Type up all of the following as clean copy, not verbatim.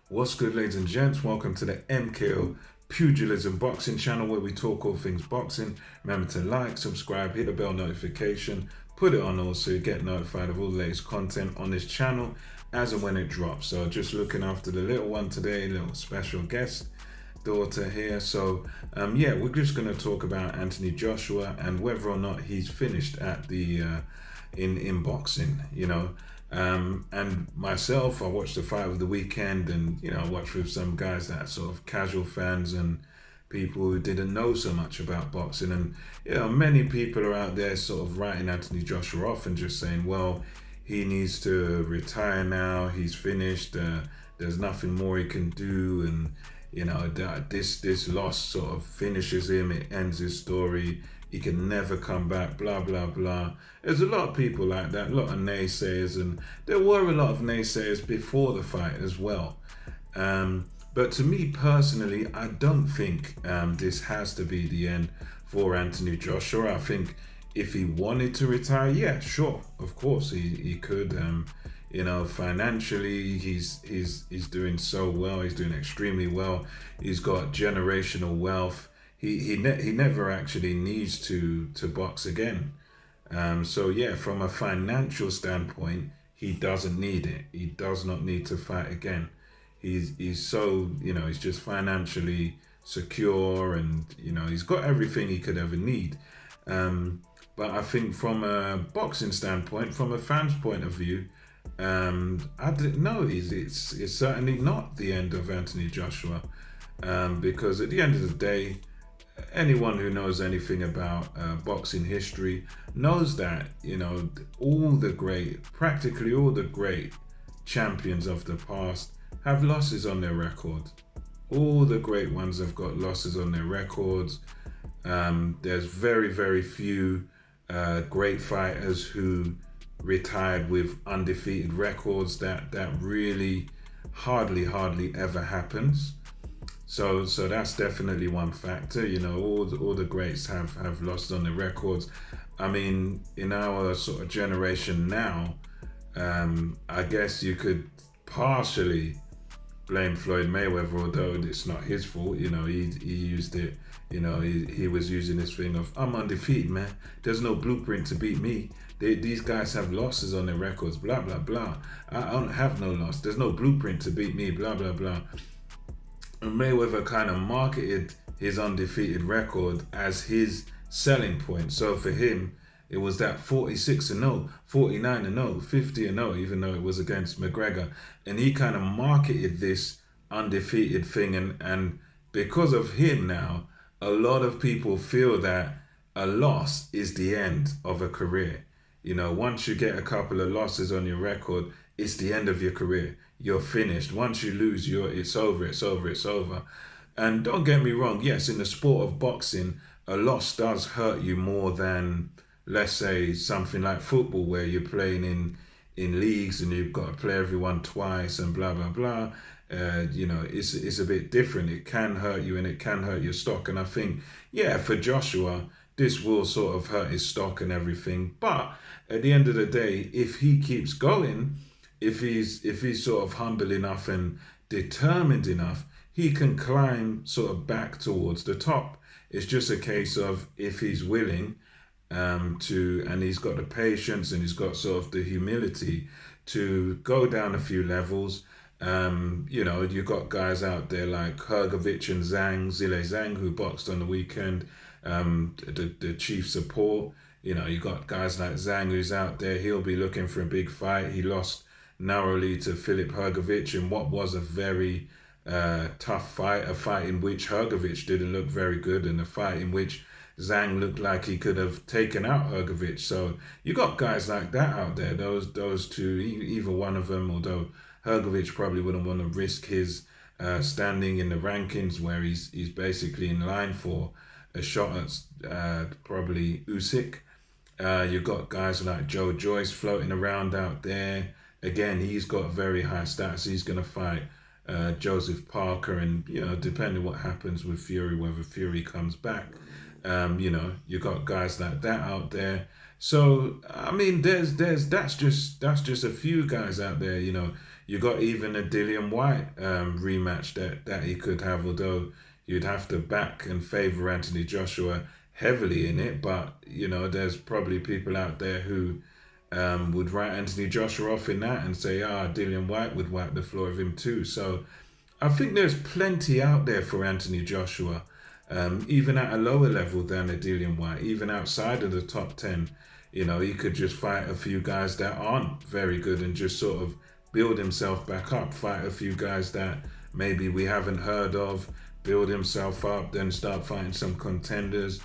What's good, ladies and gents? Welcome to the MKO Pugilism Boxing channel where we talk all things boxing. Remember to like, subscribe, hit the bell notification, put it on all so you get notified of all the latest content on this channel as and when it drops. So just looking after the little one today, little special guest daughter here. So we're just going to talk about Anthony Joshua and whether or not he's finished at the in boxing. And myself, I watched the fight of the weekend, and I watched with some guys that are sort of casual fans and people who didn't know so much about boxing. And many people are out there sort of writing Anthony Joshua off and just saying, well, he needs to retire now. He's finished. There's nothing more he can do, and that this loss sort of finishes him. It ends his story. He can never come back. Blah blah blah. There's a lot of people like that. A lot of naysayers, and there were a lot of naysayers before the fight as well. But to me personally, I don't think this has to be the end for Anthony Joshua. I think if he wanted to retire, yeah, sure, of course he could. Financially, he's doing so well. He's doing extremely well. He's got generational wealth. He never actually needs to box again. So yeah, from a financial standpoint, he doesn't need it. He does not need to fight again. He's so he's just financially secure, and he's got everything he could ever need. But I think from a boxing standpoint, from a fan's point of view, I didn't know it's certainly not the end of Anthony Joshua, because at the end of the day, anyone who knows anything about boxing history knows that practically all the great champions of the past have losses on their record. All the great ones have got losses on their records. There's very, very few great fighters who retired with undefeated records. That really hardly ever happens. So that's definitely one factor. All the greats have lost on the records. I mean, in our sort of generation now, I guess you could partially blame Floyd Mayweather, although it's not his fault. He used it. He was using this thing of, I'm undefeated, man. There's no blueprint to beat me. These guys have losses on their records. Blah blah blah. I don't have no loss. There's no blueprint to beat me. Blah blah blah. Mayweather kind of marketed his undefeated record as his selling point. So for him, it was that 46-0, 49-0, 50-0, even though it was against McGregor. And he kind of marketed this undefeated thing. And because of him now, a lot of people feel that a loss is the end of a career. Once you get a couple of losses on your record, it's the end of your career. You're finished. Once you lose, it's over, it's over, it's over. And don't get me wrong, yes, in the sport of boxing, a loss does hurt you more than, let's say, something like football, where you're playing in leagues and you've got to play everyone twice and blah blah blah. It's a bit different. It can hurt you and it can hurt your stock. And I think, yeah, for Joshua, this will sort of hurt his stock and everything. But at the end of the day, if he keeps going, if he's sort of humble enough and determined enough, he can climb sort of back towards the top. It's just a case of if he's willing and he's got the patience and he's got sort of the humility to go down a few levels. You've got guys out there like Hrgovic and Zhilei Zhang, who boxed on the weekend, the chief support. You got guys like Zhang who's out there. He'll be looking for a big fight. He lost narrowly to Filip Hrgovic in what was a very tough fight, a fight in which Hrgovic didn't look very good, and a fight in which Zhang looked like he could have taken out Hrgovic. So you got guys like that out there. Those two, either one of them, although Hrgovic probably wouldn't want to risk his standing in the rankings, where he's basically in line for a shot at probably Usyk. You've got guys like Joe Joyce floating around out there. Again, he's got very high stats. He's going to fight Joseph Parker, and depending what happens with Fury, whether Fury comes back, you got guys like that out there. So I mean, that's just a few guys out there. You got even a Dillian White rematch that he could have, although you'd have to back and favor Anthony Joshua heavily in it. But there's probably people out there who would write Anthony Joshua off in that and say, Dillian White would wipe the floor of him too. So I think there's plenty out there for Anthony Joshua, even at a lower level than a Dillian White, even outside of the top 10. He could just fight a few guys that aren't very good and just sort of build himself back up, fight a few guys that maybe we haven't heard of, build himself up, then start fighting some contenders,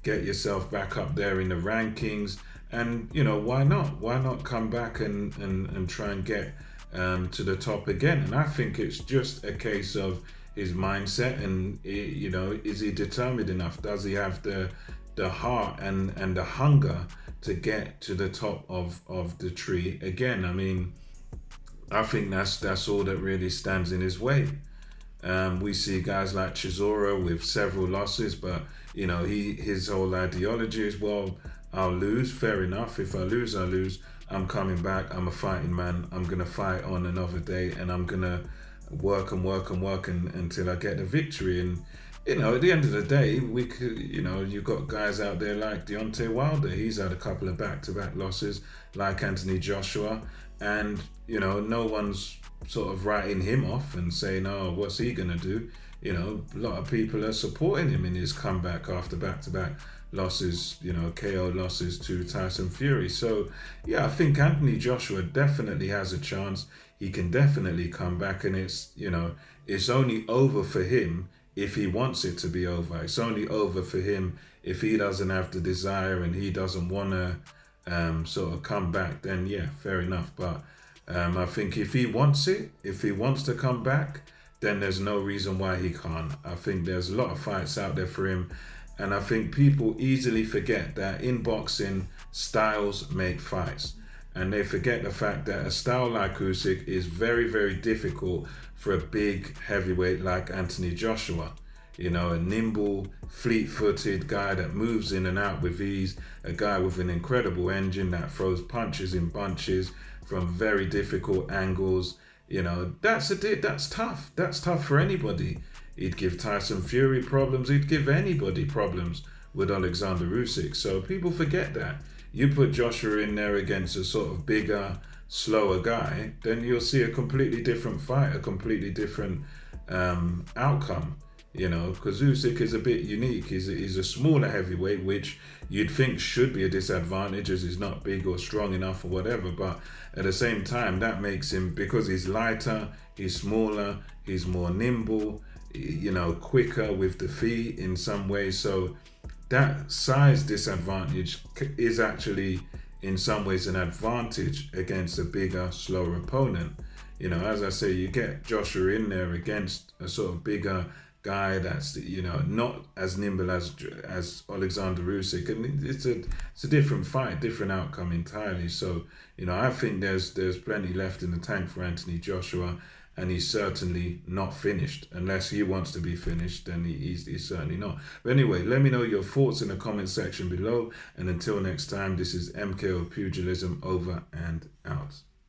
get yourself back up there in the rankings. And, why not? Why not come back and try and get to the top again? And I think it's just a case of his mindset and, is he determined enough? Does he have the heart and the hunger to get to the top of the tree again? I mean, I think that's all that really stands in his way. We see guys like Chisora with several losses, but his whole ideology is, well, I'll lose, fair enough. If I lose, I lose. I'm coming back. I'm a fighting man. I'm gonna fight on another day, and I'm gonna work until I get the victory. And at the end of the day, we could, you've got guys out there like Deontay Wilder. He's had a couple of back-to-back losses, like Anthony Joshua, and no one's sort of writing him off and saying, "Oh, what's he gonna do?" A lot of people are supporting him in his comeback after back-to-back losses, KO losses to Tyson Fury. So, yeah, I think Anthony Joshua definitely has a chance. He can definitely come back, and it's only over for him if he wants it to be over. It's only over for him if he doesn't have the desire and he doesn't want to sort of come back, then yeah, fair enough. But I think if he wants it, if he wants to come back, then there's no reason why he can't. I think there's a lot of fights out there for him. And I think people easily forget that in boxing, styles make fights. And they forget the fact that a style like Usyk is very, very difficult for a big heavyweight like Anthony Joshua. A nimble, fleet-footed guy that moves in and out with ease, a guy with an incredible engine that throws punches in bunches from very difficult angles. That's tough. That's tough for anybody. He'd give Tyson Fury problems. He'd give anybody problems with Alexander Usyk. So people forget that. You put Joshua in there against a sort of bigger, slower guy, then you'll see a completely different fight, a completely different outcome. Because Usyk is a bit unique. He's a smaller heavyweight, which you'd think should be a disadvantage as he's not big or strong enough or whatever. But at the same time, that makes him, because he's lighter, he's smaller, he's more nimble, quicker with the feet in some ways. So that size disadvantage is actually in some ways an advantage against a bigger, slower opponent. As I say, you get Joshua in there against a sort of bigger guy that's not as nimble as Alexander Usyk, and it's a different fight, different outcome entirely. So I think there's plenty left in the tank for Anthony Joshua, and he's certainly not finished. Unless he wants to be finished, then he's certainly not. But anyway, let me know your thoughts in the comment section below, and until next time, this is MKO Pugilism, over and out.